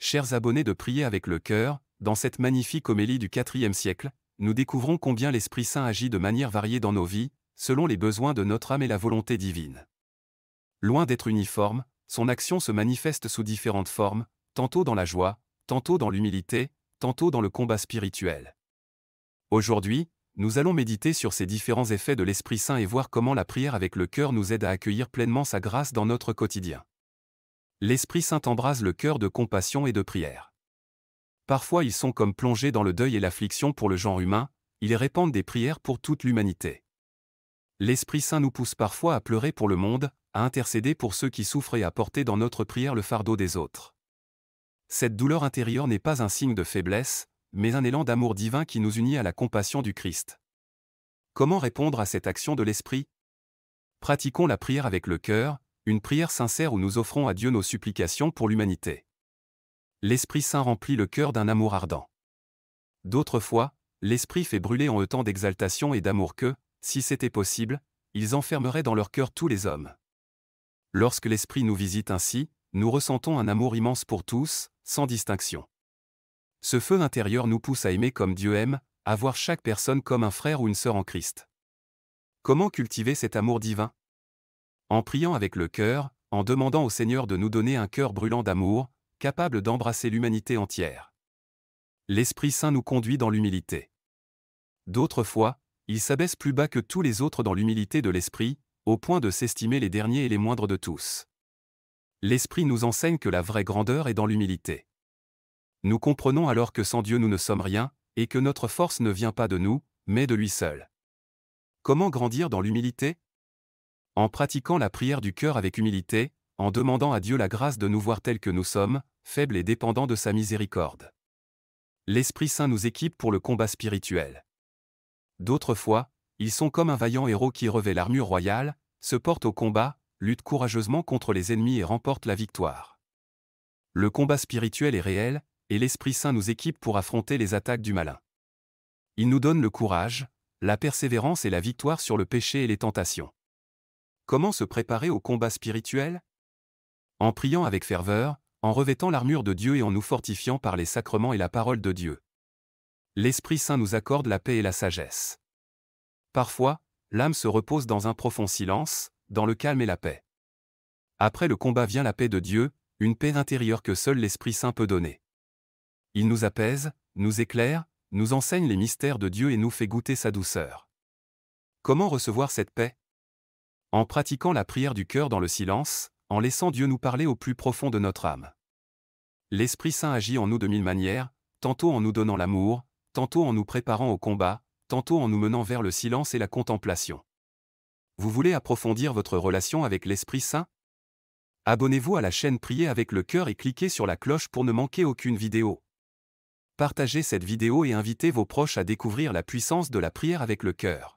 Chers abonnés de Prier avec le cœur, dans cette magnifique homélie du IVe siècle, nous découvrons combien l'Esprit Saint agit de manière variée dans nos vies, selon les besoins de notre âme et la volonté divine. Loin d'être uniforme, son action se manifeste sous différentes formes, tantôt dans la joie, tantôt dans l'humilité, tantôt dans le combat spirituel. Aujourd'hui, nous allons méditer sur ces différents effets de l'Esprit Saint et voir comment la prière avec le cœur nous aide à accueillir pleinement sa grâce dans notre quotidien. L'Esprit Saint embrase le cœur de compassion et de prière. Parfois ils sont comme plongés dans le deuil et l'affliction pour le genre humain, ils répandent des prières pour toute l'humanité. L'Esprit Saint nous pousse parfois à pleurer pour le monde, à intercéder pour ceux qui souffrent et à porter dans notre prière le fardeau des autres. Cette douleur intérieure n'est pas un signe de faiblesse, mais un élan d'amour divin qui nous unit à la compassion du Christ. Comment répondre à cette action de l'Esprit? Pratiquons la prière avec le cœur, une prière sincère où nous offrons à Dieu nos supplications pour l'humanité. L'Esprit Saint remplit le cœur d'un amour ardent. D'autres fois, l'Esprit fait brûler en eux tant d'exaltation et d'amour que, si c'était possible, ils enfermeraient dans leur cœur tous les hommes. Lorsque l'Esprit nous visite ainsi, nous ressentons un amour immense pour tous, sans distinction. Ce feu intérieur nous pousse à aimer comme Dieu aime, à voir chaque personne comme un frère ou une sœur en Christ. Comment cultiver cet amour divin? En priant avec le cœur, en demandant au Seigneur de nous donner un cœur brûlant d'amour, capable d'embrasser l'humanité entière. L'Esprit Saint nous conduit dans l'humilité. D'autres fois, il s'abaisse plus bas que tous les autres dans l'humilité de l'Esprit, au point de s'estimer les derniers et les moindres de tous. L'Esprit nous enseigne que la vraie grandeur est dans l'humilité. Nous comprenons alors que sans Dieu nous ne sommes rien, et que notre force ne vient pas de nous, mais de lui seul. Comment grandir dans l'humilité? En pratiquant la prière du cœur avec humilité, en demandant à Dieu la grâce de nous voir tels que nous sommes, faibles et dépendants de sa miséricorde. L'Esprit Saint nous équipe pour le combat spirituel. D'autres fois, ils sont comme un vaillant héros qui revêt l'armure royale, se porte au combat, lutte courageusement contre les ennemis et remporte la victoire. Le combat spirituel est réel, et l'Esprit Saint nous équipe pour affronter les attaques du malin. Il nous donne le courage, la persévérance et la victoire sur le péché et les tentations. Comment se préparer au combat spirituel? En priant avec ferveur, en revêtant l'armure de Dieu et en nous fortifiant par les sacrements et la parole de Dieu. L'Esprit Saint nous accorde la paix et la sagesse. Parfois, l'âme se repose dans un profond silence, dans le calme et la paix. Après le combat vient la paix de Dieu, une paix intérieure que seul l'Esprit Saint peut donner. Il nous apaise, nous éclaire, nous enseigne les mystères de Dieu et nous fait goûter sa douceur. Comment recevoir cette paix? En pratiquant la prière du cœur dans le silence, en laissant Dieu nous parler au plus profond de notre âme. L'Esprit Saint agit en nous de mille manières, tantôt en nous donnant l'amour, tantôt en nous préparant au combat, tantôt en nous menant vers le silence et la contemplation. Vous voulez approfondir votre relation avec l'Esprit Saint? Abonnez-vous à la chaîne Prier avec le cœur et cliquez sur la cloche pour ne manquer aucune vidéo. Partagez cette vidéo et invitez vos proches à découvrir la puissance de la prière avec le cœur.